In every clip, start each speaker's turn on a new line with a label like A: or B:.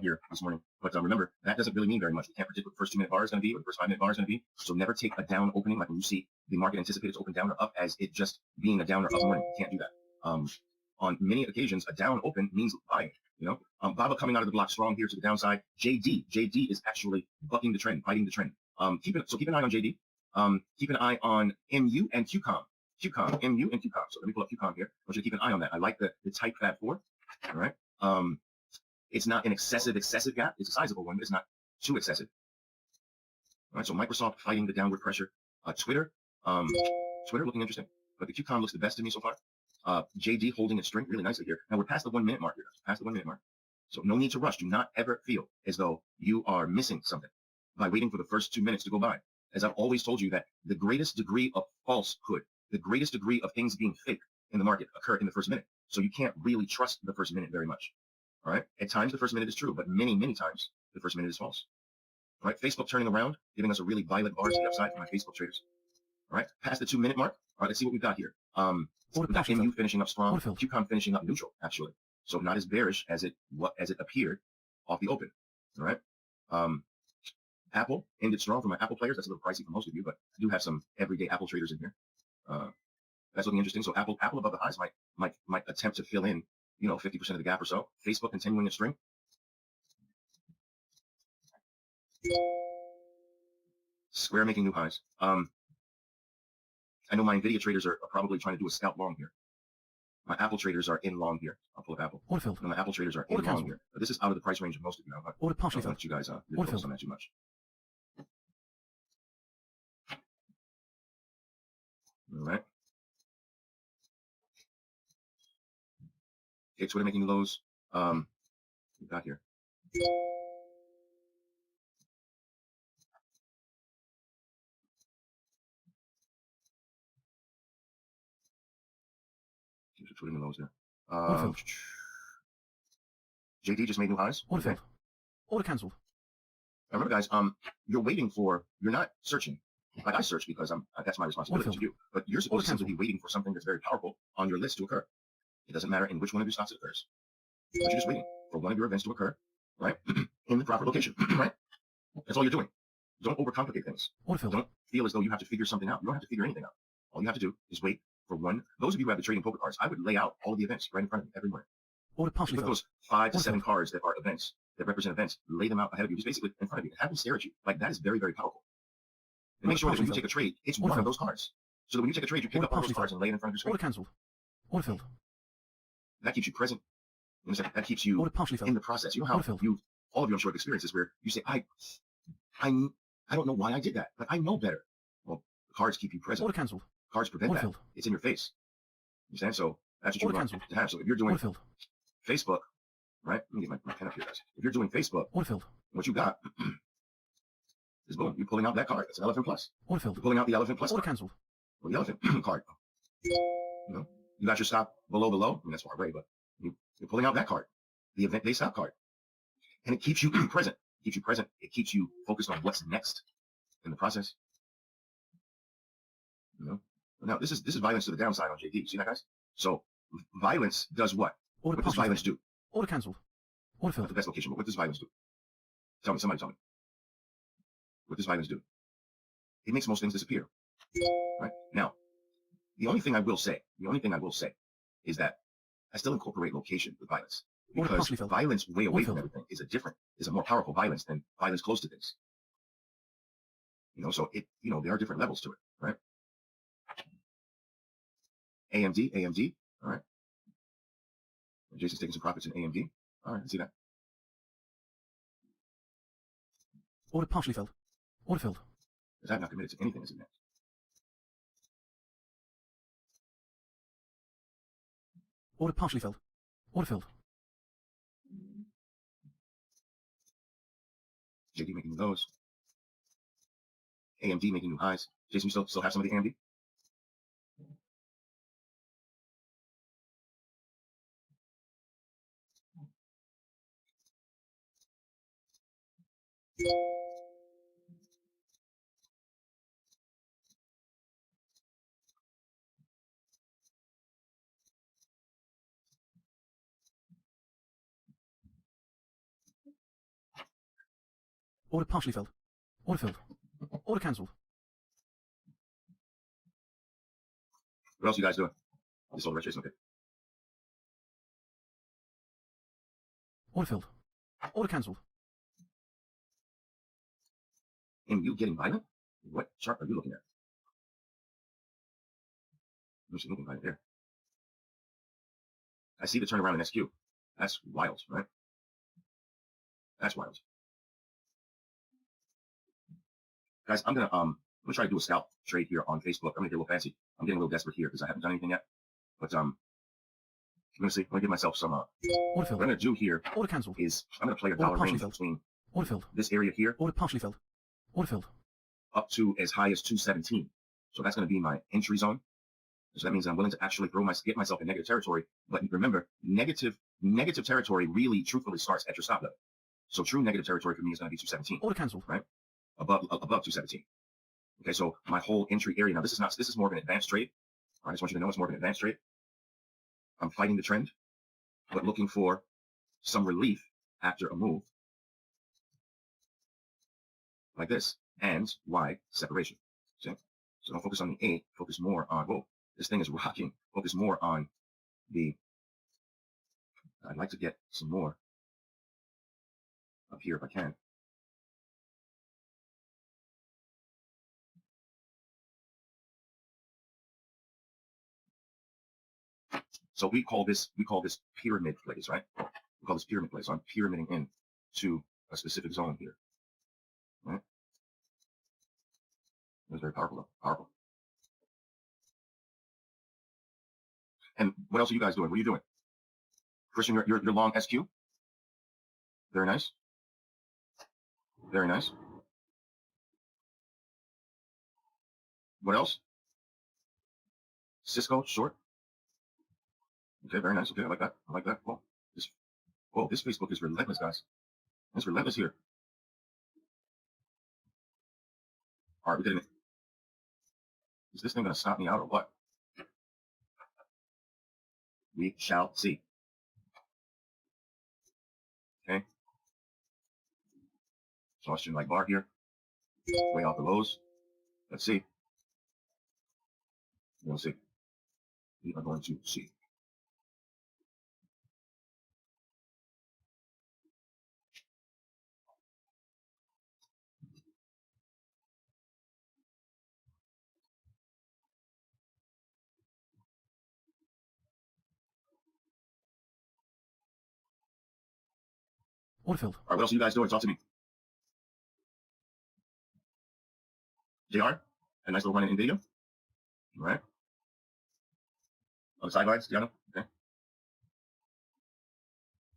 A: here this morning. But remember, that doesn't really mean very much. We can't predict what the first 2-minute bar is going to be, what the first 5-minute bar is going to be. So never take a down opening like when you see the market anticipate its open down or up as it just being a down or up morning. You can't do that. On many occasions, a down open means buying. Baba coming out of the block strong here to the downside. JD is actually bucking the trend, fighting the trend. Keep an eye on JD. Keep an eye on MU and QCOM. MU and QCOM. So let me pull up QCOM here. I want you to keep an eye on that. I like the type Fab 4. All right. It's not an excessive gap. It's a sizable one, but it's not too excessive. All right. So Microsoft fighting the downward pressure. Twitter looking interesting, but the QCOM looks the best to me so far. JD holding its strength really nicely here. Now we're past the 1-minute mark here. Past the 1-minute mark. So no need to rush. Do not ever feel as though you are missing something by waiting for the first 2 minutes to go by. As I've always told you that the greatest degree of falsehood, the greatest degree of things being fake in the market occur in the first minute. So you can't really trust the first minute very much. All right. At times the first minute is true, but many times the first minute is false. All right. Facebook turning around, giving us a really violent bar to the upside for my Facebook traders. All right. Past the 2-minute mark. All right. Let's see what we've got here. We've got MU finishing up strong, QCOM finishing up neutral, actually. So not as bearish as it appeared off the open. All right. Apple ended strong for my Apple players. That's a little pricey for most of you, but I do have some everyday Apple traders in here. That's looking interesting. So Apple above the highs might attempt to fill in, 50% of the gap or so. Facebook continuing its strength. Square making new highs. I know my NVIDIA traders are probably trying to do a scalp long here. My Apple traders are in long here. I'll pull up Apple. My Apple traders are in long here. But this is out of the price range of most of you. I'm not going to let you guys focus on that too much. All right. Okay, Twitter making new lows. We've got here. Twitter new lows there. JD just made new highs.
B: Order filled. Order cancelled.
A: Remember, guys, you're not searching. Like I search because that's my responsibility to do. But you're supposed to simply be waiting for something that's very powerful on your list to occur. It doesn't matter in which one of your stocks it occurs. But you're just waiting for one of your events to occur, right? In the proper location, right? That's all you're doing. Don't overcomplicate things. Don't feel as though you have to figure something out. You don't have to figure anything out. All you have to do is wait for one. Those of you who have the trading poker cards, I would lay out all of the events right in front of you every morning. Put those 5 to 7 cards that are events, that represent events, lay them out ahead of you, just basically in front of you, and have them stare at you. Like, that is very, very powerful. And make sure that when you take a trade, it's one of those cards. So that when you take a trade, you pick up all those cards and lay it in front of your screen.
B: Order cancelled. Order filled.
A: That keeps you present. That keeps you in the process. You know how all of you, I'm sure, have experiences where you say, I don't know why I did that, but I know better. Well, the cards keep you present.
B: Order cancelled.
A: Cards prevent that. It's in your face. You understand? So that's what you want to have. So if you're doing Facebook, right? Let me get my pen up here, guys. If you're doing Facebook, what you got is boom. You're pulling out that card. That's an elephant plus. You're pulling out the elephant plus.
B: Order cancelled.
A: Or the elephant card. You got your stop below the low. I mean, that's far away, but you're pulling out that card, the event day stop card, and it keeps you present. It keeps you present. It keeps you focused on what's next in the process. Now this is violence to the downside on JD. See that, guys? So violence does what? What does violence do?
B: Order cancelled. Order filled.
A: Not the best location, but what does violence do? Tell me, somebody tell me. What does violence do? It makes most things disappear. Right? Now, the only thing I will say is that I still incorporate location with violence. Because violence way away from everything is a more powerful violence than violence close to things. So there are different levels to it, right? AMD, all right. Jason's taking some profits in AMD. All right, I see that.
B: Order partially filled. Order filled.
A: Because I'm not committed to anything as it next.
B: Order partially filled. Order filled.
A: JD making those. AMD making new highs. Jason, you still have some of the AMD?
B: Order partially filled. Order filled. Order cancelled.
A: What else you guys doing? This old registration, okay.
B: Order filled. Order cancelled.
A: And you getting violent? What chart are you looking at? There's looking violent there. I see the turnaround in SQ. That's wild, right? That's wild. Guys, I'm gonna try to do a scalp trade here on Facebook. I'm gonna get a little fancy. I'm getting a little desperate here because I haven't done anything yet. But I'm gonna see. I'm gonna give myself some
B: Order
A: what
B: filled.
A: I'm gonna do here
B: Order cancelled.
A: is I'm gonna play a
B: Order
A: dollar
B: partially
A: range
B: filled.
A: between
B: Order filled.
A: this area here
B: Order partially filled. Order filled.
A: up to as high as 217. So that's gonna be my entry zone. So that means I'm willing to actually get myself in negative territory. But remember, negative territory really truthfully starts at your stop level. So true negative territory for me is gonna be 217.
B: Order cancelled.
A: Right? Above 217. Okay, so my whole entry area now, this is more of an advanced trade. I just want you to know it's more of an advanced trade. I'm fighting the trend, but looking for some relief after a move like this and Y separation. See? So don't focus on the 8, focus more on, whoa, this thing is rocking. Focus more on the, I'd like to get some more up here if I can. So we call this pyramid plays, right? We call this pyramid plays. So I'm pyramiding in to a specific zone here. Right? It's very powerful, though. Powerful. And what else are you guys doing? What are you doing? Christian, you're long SQ. Very nice. Very nice. What else? Cisco short. Okay, very nice. Okay, I like that. I like that. This Facebook is relentless, guys. It's relentless here. All right, we did it. Is this thing going to stop me out or what? We shall see. Okay. Exhaustion like bar here. Way off the lows. Let's see. We'll see. We are going to see.
B: Order filled.
A: All right, what else are you guys doing? Talk to me. JR, a nice little run in video. All right. On the sidelines, Diana. Okay.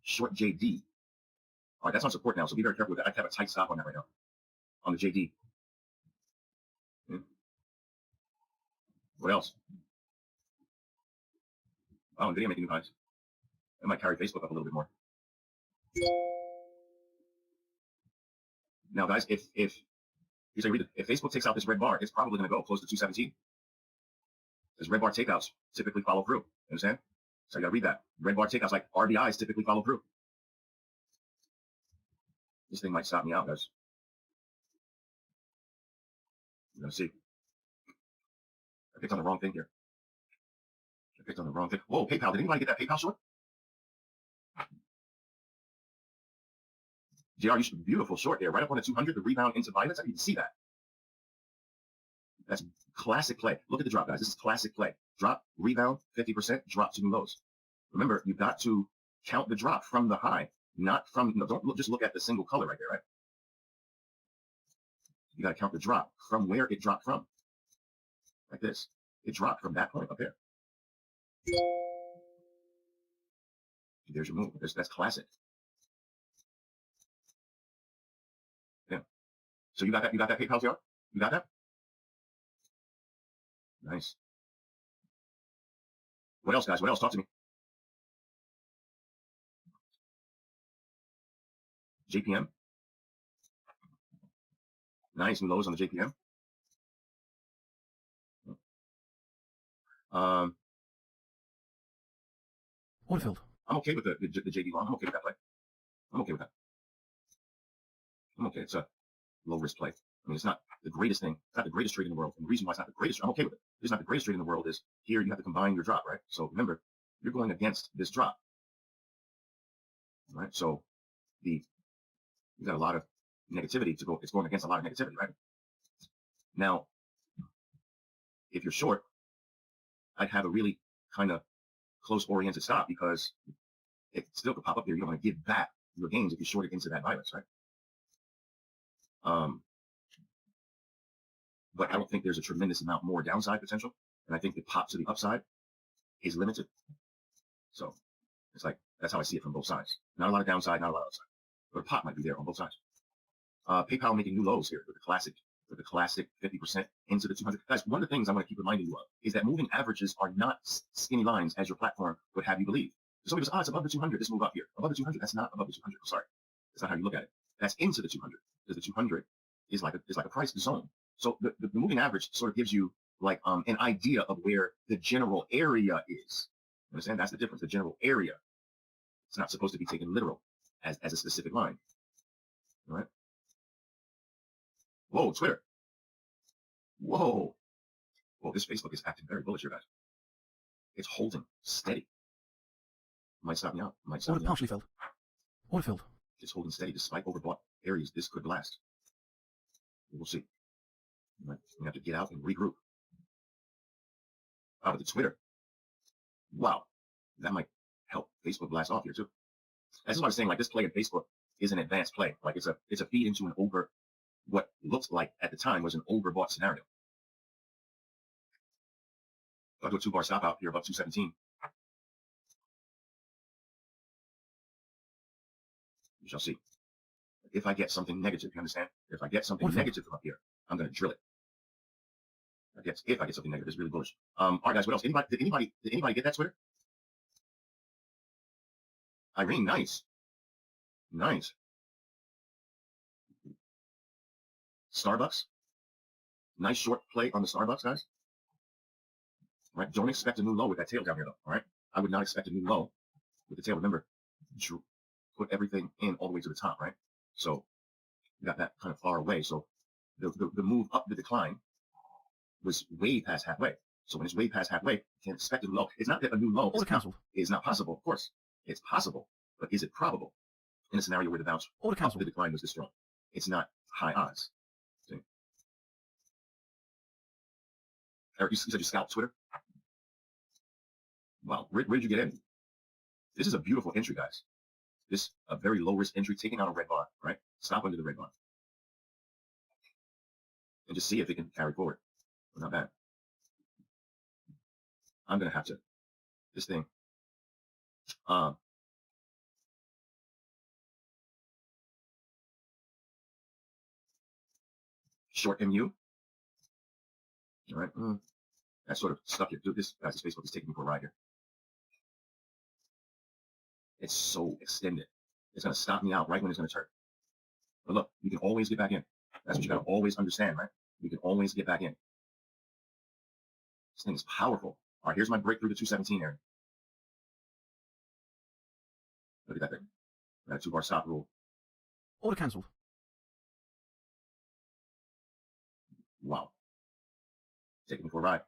A: Short JD. All right, that's on support now, so be very careful with that. I have a tight stop on that right now. On the JD. Okay. What else? Oh, NVIDIA making new highs. That might carry Facebook up a little bit more. Now, guys, if Facebook takes out this red bar, it's probably going to go close to 217. Because red bar takeouts typically follow through. You understand? So you got to read that. Red bar takeouts, like RBIs, typically follow through. This thing might stop me out, guys. You're going to see. I picked on the wrong thing here. I picked on the wrong thing. Whoa, PayPal. Did anybody get that PayPal short? JR, you should beautiful short there. Right up on the 200, the rebound into violence. I didn't even see that. That's classic play. Look at the drop, guys. This is classic play. Drop, rebound, 50%, drop to new lows. Remember, you've got to count the drop from the high, not from, no, don't just look at the single color right there, right? You got to count the drop from where it dropped from. Like this. It dropped from that point up there. There's your move. That's classic. Yeah. So you got that? You got that PayPal, JR? You got that? Nice. What else, guys? What else? Talk to me. JPM. Nice. New lows on the JPM.
B: Order filled.
A: I'm okay with the JD long. I'm okay with that play. I'm okay with that. I'm okay. It's low risk play. I mean, it's not the greatest thing. It's not the greatest trade in the world. And the reason why it's not the greatest, I'm okay with it. It's not the greatest trade in the world is here you have to combine your drop, right? So remember, you're going against this drop, right? So you got a lot of negativity to go. It's going against a lot of negativity, right? Now, if you're short, I'd have a really kind of close oriented stop because it still could pop up here. You don't want to give back your gains if you short it into that virus, right? But I don't think there's a tremendous amount more downside potential. And I think the pop to the upside is limited. So it's like, that's how I see it from both sides. Not a lot of downside, not a lot of upside. But a pop might be there on both sides. PayPal making new lows here with the classic 50% into the 200. Guys, one of the things I want to keep reminding you of is that moving averages are not skinny lines as your platform would have you believe. Somebody goes, it's above the 200, this move up here. Above the 200, that's not above the 200. I'm sorry. That's not how you look at it. That's into the 200 because the 200 is like a price zone. So the moving average sort of gives you like an idea of where the general area is. You understand? That's the difference. The general area. It's not supposed to be taken literal as a specific line. All right. Whoa, Twitter. Whoa. Whoa, this Facebook is acting very bullish here, guys. It's holding steady. Might stop me out. Might stop
B: Order
A: me out.
B: partially filled. Order filled.
A: It's holding steady despite overbought areas. This could last. We'll see. We have to get out and regroup. With the Twitter. Wow. That might help Facebook blast off here too. That's what I was saying. Like this play in Facebook is an advanced play. Like it's a feed into an what looked like at the time was an overbought scenario. I'll do a 2-bar stop out here above 217. We shall see. If I get something negative, you understand? If I get something negative from up here, I'm going to drill it. I guess if I get something negative, it's really bullish. All right, guys, what else? Did anybody get that Twitter? Irene, nice. Nice. Starbucks. Nice short play on the Starbucks, guys. All right, don't expect a new low with that tail down here, though. All right, I would not expect a new low with the tail. Remember, put everything in all the way to the top, right? So you got that kind of far away. So the move up the decline was way past halfway. So when it's way past halfway, you can't expect a new low. It's not that a new low is not possible. Of course, it's possible, but is it probable in a scenario where the bounce up the decline was this strong? It's not high odds. See? Eric, you said you scalped Twitter? Wow, where did you get in? This is a beautiful entry, guys. This a very low risk entry, taking out a red bar, right? Stop under the red bar. And just see if it can carry forward. Not bad. I'm going to have to, this thing, short MU. All right. That sort of stuck here. Dude, this Facebook is taking me for a ride here. It's so extended. It's going to stop me out right when it's going to turn. But look, you can always get back in. That's what you got to always understand, right? You can always get back in. This thing is powerful. All right, here's my breakthrough to 217 area. Look at that thing. Got a 2-bar stop rule.
B: Order cancelled.
A: Wow. Taking me for a ride.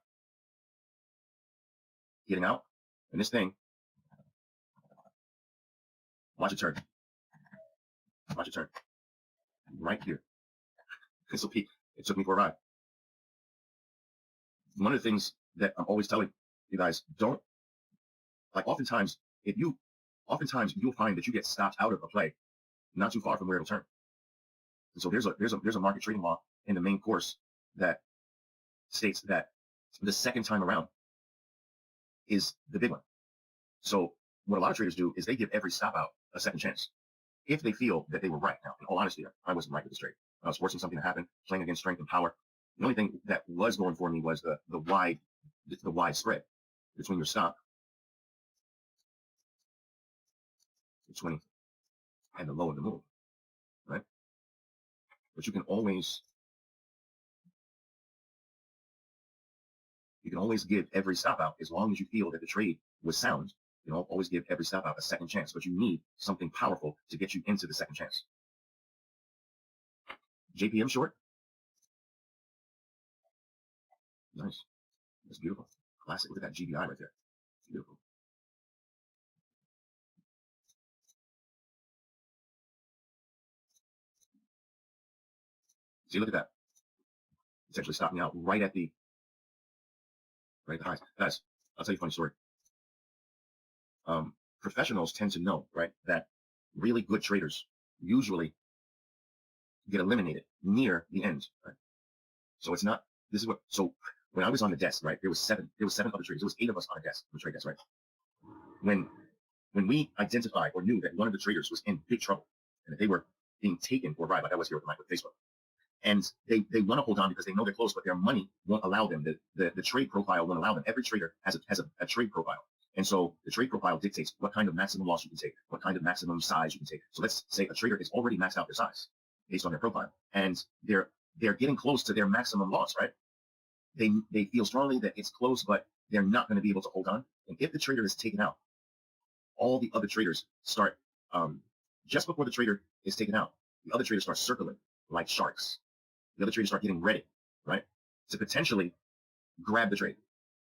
A: Getting out. And this thing, watch it turn. Watch it turn. Right here. This will peak. It took me for a ride. One of the things that I'm always telling you guys, don't, like oftentimes you'll find that you get stopped out of a play not too far from where it'll turn. And so there's a market trading law in the main course that states that the second time around is the big one. So what a lot of traders do is they give every stop out a second chance if they feel that they were right. Now, in all honesty, I wasn't right with this trade. I was forcing something to happen, playing against strength and power. The only thing that was going for me was the wide spread between your stop between and the low of the move, right? But you can always give every stop out as long as you feel that the trade was sound. You know, always give every stop out a second chance, but you need something powerful to get you into the second chance. JPM short. Nice. That's beautiful. Classic. Look at that GBI right there. Beautiful. See, look at that. It's actually stopping out right at the highs. Guys, I'll tell you a funny story. Professionals tend to know, right, that really good traders usually get eliminated near the end, right? So it's not, this is what, so when I was on the desk, right, there was seven other traders. There was 8 of us on a desk, on the trade desk, right? When we identified or knew that one of the traders was in big trouble and that they were being taken for a ride, like I was here with Facebook, and they want to hold on because they know they're close, but their money won't allow them. The trade profile won't allow them. Every trader has a trade profile. And so the trade profile dictates what kind of maximum loss you can take, what kind of maximum size you can take. So let's say a trader is already maxed out their size based on their profile, and they're getting close to their maximum loss, right? They feel strongly that it's close, but they're not going to be able to hold on. And if the trader is taken out, all the other traders start, just before the trader is taken out, the other traders start circling like sharks. The other traders start getting ready, right, to potentially grab the trade,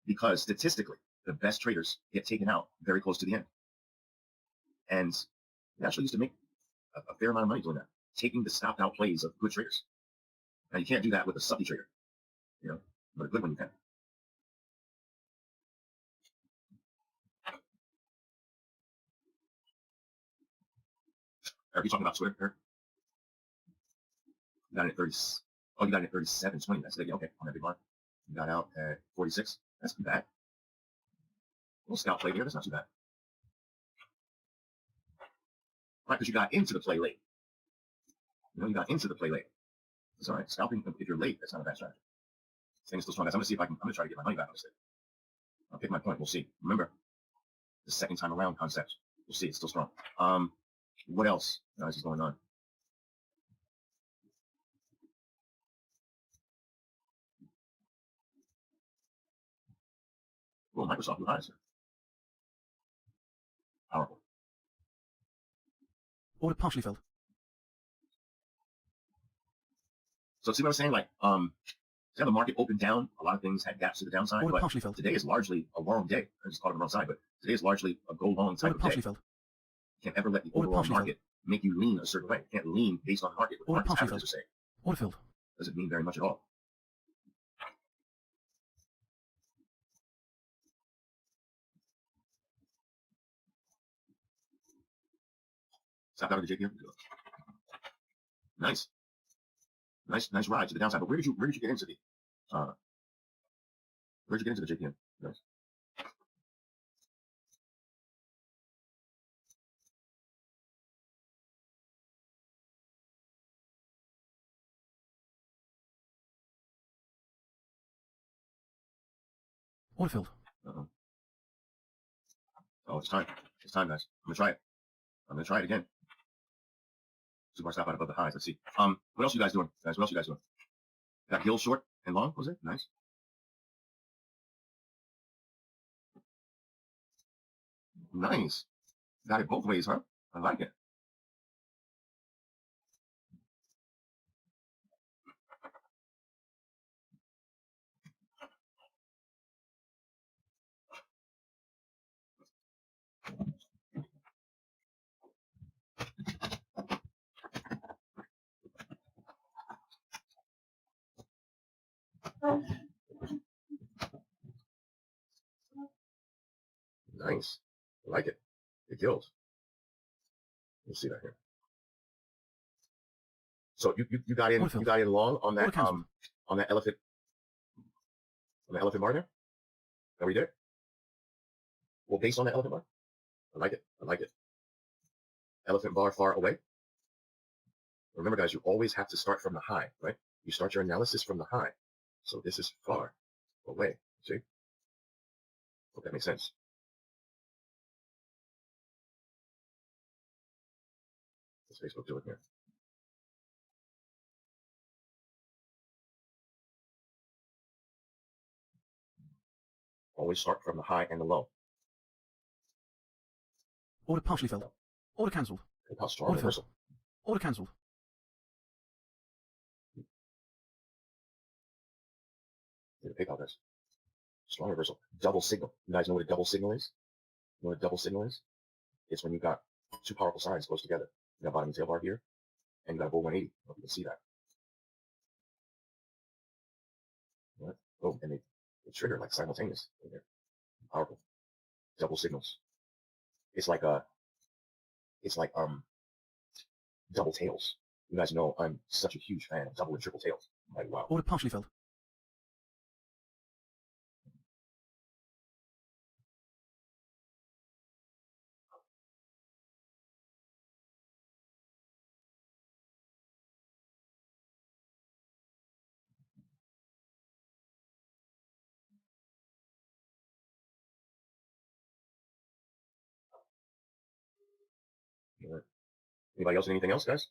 A: because statistically, the best traders get taken out very close to the end. And they actually used to make a fair amount of money doing that, taking the stopped out plays of good traders. Now, you can't do that with a sucky trader, you know, but a good one you can. Are you talking about Twitter, Eric? You got it at 30. Oh, you got it at 37.20. That's it. Okay, on that big line. You got out at 46. That's too bad. A little scalp play here. That's not too bad. Right, because you got into the play late. You know, you got into the play late. It's all right. Scalping, if you're late, that's not a bad strategy. This thing is still strong, guys. I'm going to see if I'm going to try to get my money back on this thing. I'll pick my point. We'll see. Remember, the second time around concept. We'll see. It's still strong. What else, guys, is going on? Well, Microsoft Blue Highs. Powerful.
B: Order partially filled.
A: So see what I'm saying? Like, see how the market opened down? A lot of things had gaps to the downside,
B: Order
A: but
B: partially filled.
A: today is largely a long day. I just called it the wrong side, but today is largely a go long type
B: Order
A: of day.
B: partially filled.
A: You can't ever let the
B: Order
A: overall
B: partially
A: market make you lean a certain way. You can't lean based on the market. What
B: Order
A: market's
B: partially
A: averages are saying
B: Order filled.
A: doesn't mean very much at all. Stop out of the JPM. Nice. Nice ride to the downside. But where did you get into the where'd you get into the JPM? Nice.
B: Order filled.
A: Uh-oh. Oh, it's time. It's time, guys. I'm gonna try it. I'm gonna try it again. Super stop out above the highs. Let's see. What else you guys doing, guys? What else you guys doing? Got Hill short and long, was it? Nice. Nice. Got it both ways, huh? I like it. Nice. I like it. It kills. Let's see that here. So you got in long on that on that elephant bar there? Are we there? Well, based on that elephant bar? I like it. I like it. Elephant bar far away. Remember, guys, you always have to start from the high, right? You start your analysis from the high. So this is far away. See? Hope that makes sense. What's Facebook doing here? Always start from the high and the low.
B: Order partially filled. Order cancelled.
A: Look how strong
B: Order
A: reversal.
B: filled. Order cancelled.
A: Look at the PayPal guys. Strong reversal. Double signal. You guys know what a double signal is? You know what a double signal is? It's when you've got two powerful signs close together. You got bottom and tail bar here, and you got a bull 180. I don't know if you can see that. What? Oh, and they trigger like simultaneous in there. Powerful. Double signals. It's like double tails. You guys know I'm such a huge fan of double and triple tails. Like, wow.
B: Order partially filled.
A: All right. Anybody else? Anything else, guys?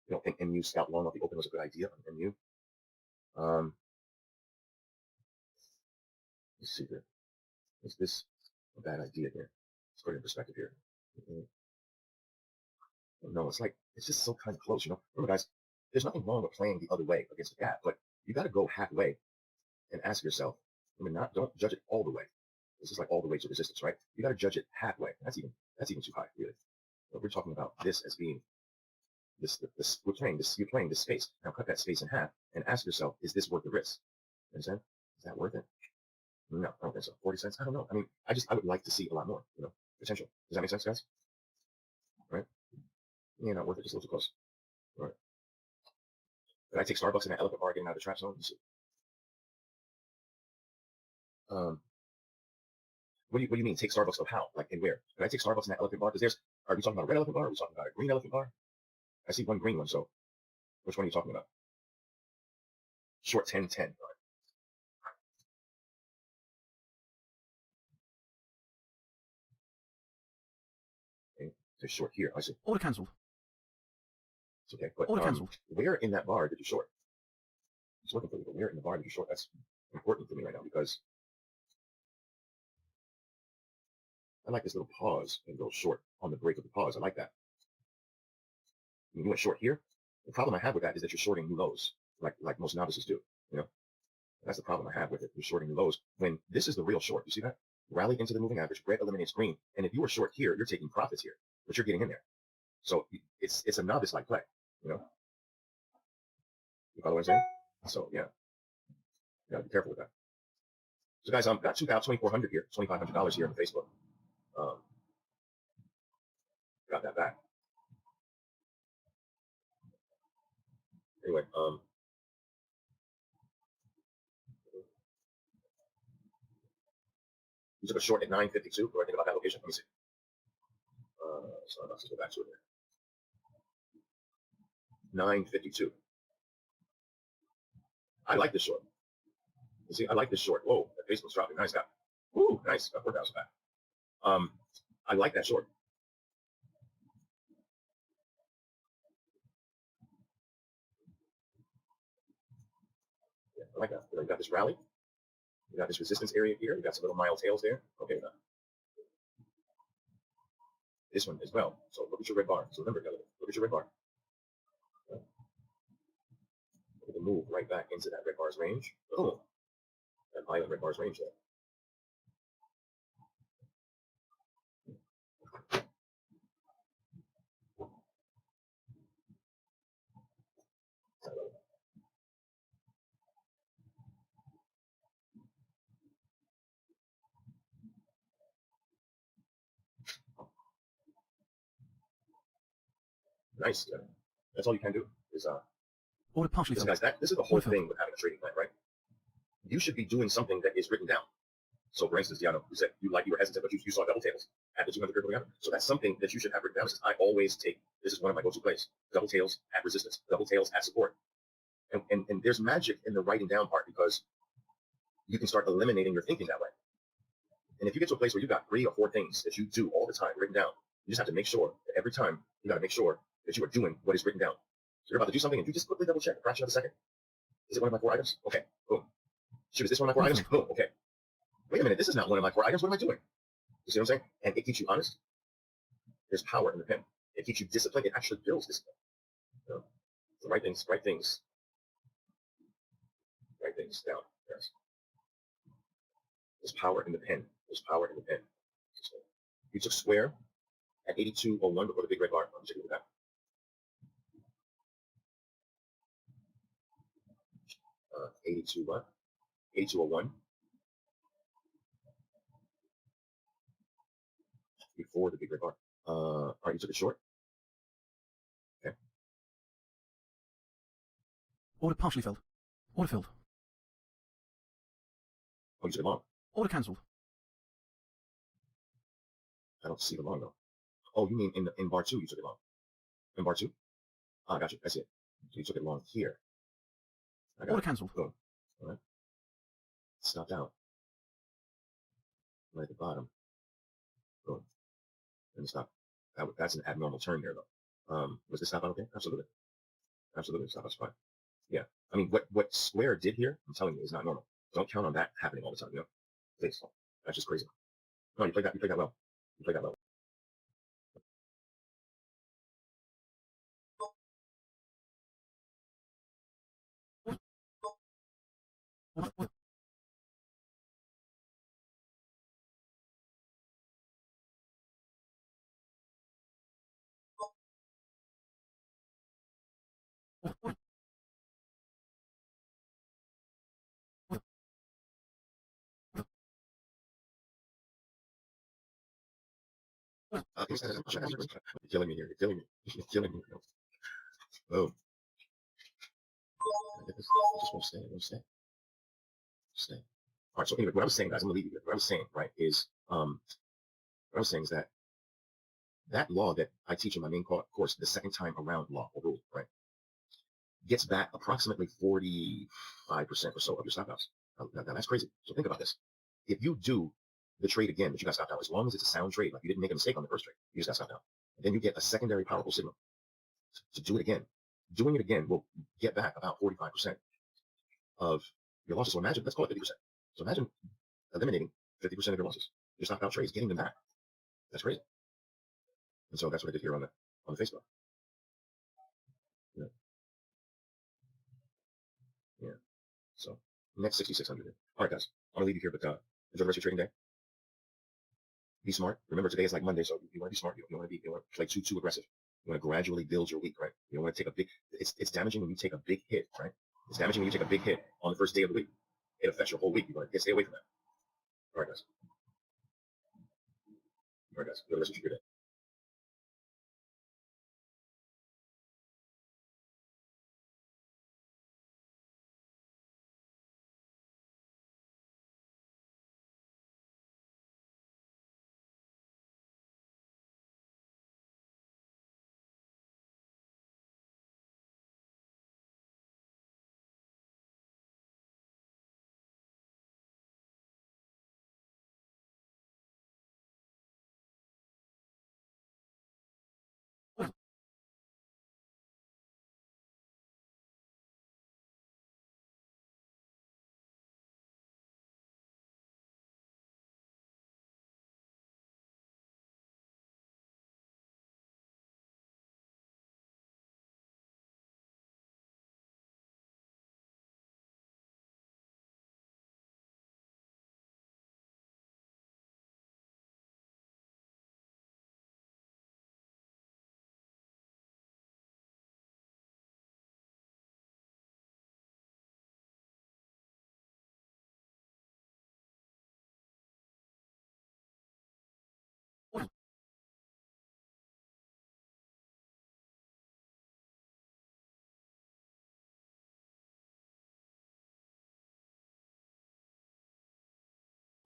A: You don't think MU scout long off the open was a good idea on MU? Let's see here. Is this a bad idea here? Let's put it in perspective here. No, it's just so kind of close, you know. Remember, guys, there's nothing wrong with playing the other way against the gap, but you got to go halfway and ask yourself. I mean, don't judge it all the way. This is like all the way to resistance, right? You got to judge it halfway. That's even too high, really. But we're talking about this as being this. You're playing this space. Now cut that space in half and ask yourself, is this worth the risk? You understand? Is that worth it? No, I don't think so. 40 cents? I don't know. I mean, I would like to see a lot more, you know, potential. Does that make sense, guys? Right? Yeah, not worth it. Just a little too close. All right. Could I take Starbucks in that elephant bar getting out of the trap zone? Let's see. What do you mean? Take Starbucks of how? Like, and where? Could I take Starbucks in that elephant bar? Because are we talking about a red elephant bar? Or are we talking about a green elephant bar? I see one green one, so which one are you talking about? Short 10-10. All right. Okay. So short here. I see.
B: Order cancelled.
A: It's okay. But
B: Order cancelled.
A: where in that bar did you short? It's looking for you, but where in the bar did you short? That's important for me right now because I like this little pause and go short on the break of the pause. I like that. When you went short here, the problem I have with that is that you're shorting new lows, like most novices do. You know, that's the problem I have with it. You're shorting new lows when this is the real short. You see that? Rally into the moving average, red eliminates green, and if you were short here, you're taking profits here, but you're getting in there. So it's a novice-like play. You know, you follow what I'm saying? So yeah, you gotta be careful with that. So guys, got $2,400 here, $2,500 here on Facebook. Got that back. Anyway, you took a short at 952. What do I think about that location? Let me see. So let's go back to it here. 952. I like this short. You see, I like this short. Whoa, that Facebook's dropping. Nice guy. Ooh, nice. Got 4,000 back. I like that short. Yeah, I like that. You got this rally. You got this resistance area here. You got some little mild tails there. Okay, now. This one as well. So look at your red bar. So remember, look at your red bar. Look at the move right back into that red bar's range. Oh, that violent red bar's range there. Nice. Yeah. That's all you can do is
B: Order partially
A: listen,
B: filled.
A: guys. This is the whole thing with having a trading plan, right? You should be doing something that is written down. So, for instance, Diano, you said you were hesitant, but you saw double tails at the 200 critical gap. So that's something that you should have written down. I always take, this is one of my go-to plays, double tails at resistance, double tails at support. And there's magic in the writing down part because you can start eliminating your thinking that way. And if you get to a place where you got 3 or 4 things that you do all the time written down, you just have to make sure that every time you got to make sure that you are doing what is written down. So you're about to do something and you just quickly double check a fraction of a second. Is it one of my 4 items? Okay, boom. Shoot, is this one of my 4 items? Boom, okay. Wait a minute, this is not one of my 4 items. What am I doing? You see what I'm saying? And it keeps you honest. There's power in the pen. It keeps you disciplined. It actually builds discipline. You know, so write things down. Yes. There's power in the pen. There's power in the pen. You took square at 8201 before the big red bar. I'm checking with that. 82 what? 8201 before the big red bar. All right, you took it short. Okay.
B: Order partially filled. Order filled.
A: Oh, you took it long.
B: Order cancelled.
A: I don't see the long though. Oh, you mean in bar two you took it long? In bar two? Ah, I got you. I see it. So you took it long here. I got
B: Order
A: it.
B: cancelled.
A: Boom. All right. Stopped out. Right at the bottom. Boom. And stop. That's an abnormal turn there though. Was this stop out okay? Absolutely. Absolutely. Stop out's fine. Yeah. I mean, what Square did here, I'm telling you, is not normal. Don't count on that happening all the time, you know? Please. That's just crazy. No, you played that well. You played that well.
B: Order, order,
A: You're killing me here. You're killing me. You're killing me. Oh. I just won't stay. It won't stay. Stay. All right. So anyway, what I was saying, guys, I'm gonna leave you here. What I was saying, right, is what I was saying is that law that I teach in my main course, the second time around law or rule, right, gets back approximately 45% or so of your stop loss. Now that's crazy. So think about this. If you do the trade again that you got stopped out, as long as it's a sound trade, like you didn't make a mistake on the first trade, you just got stopped out. And then you get a secondary powerful signal to do it again. Doing it again will get back about 45% of your losses. So imagine, let's call it 50%. So imagine eliminating 50% of your losses. Your stop out trades, getting them back. That's crazy. And so that's what I did here on the Facebook. Yeah. Yeah. So next 6,600. All right, guys. I'm gonna leave you here, but enjoy the rest of your trading day. Be smart. Remember, today is like Monday, so you want to be smart. You don't want to play too aggressive. You want to gradually build your week, right? You don't want to take a big. It's damaging when you take a big hit, right? It's damaging when you take a big hit on the first day of the week. It affects your whole week. You want to stay away from that. All right, guys. All right, guys. Enjoy the rest of your day.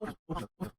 B: order, order, order.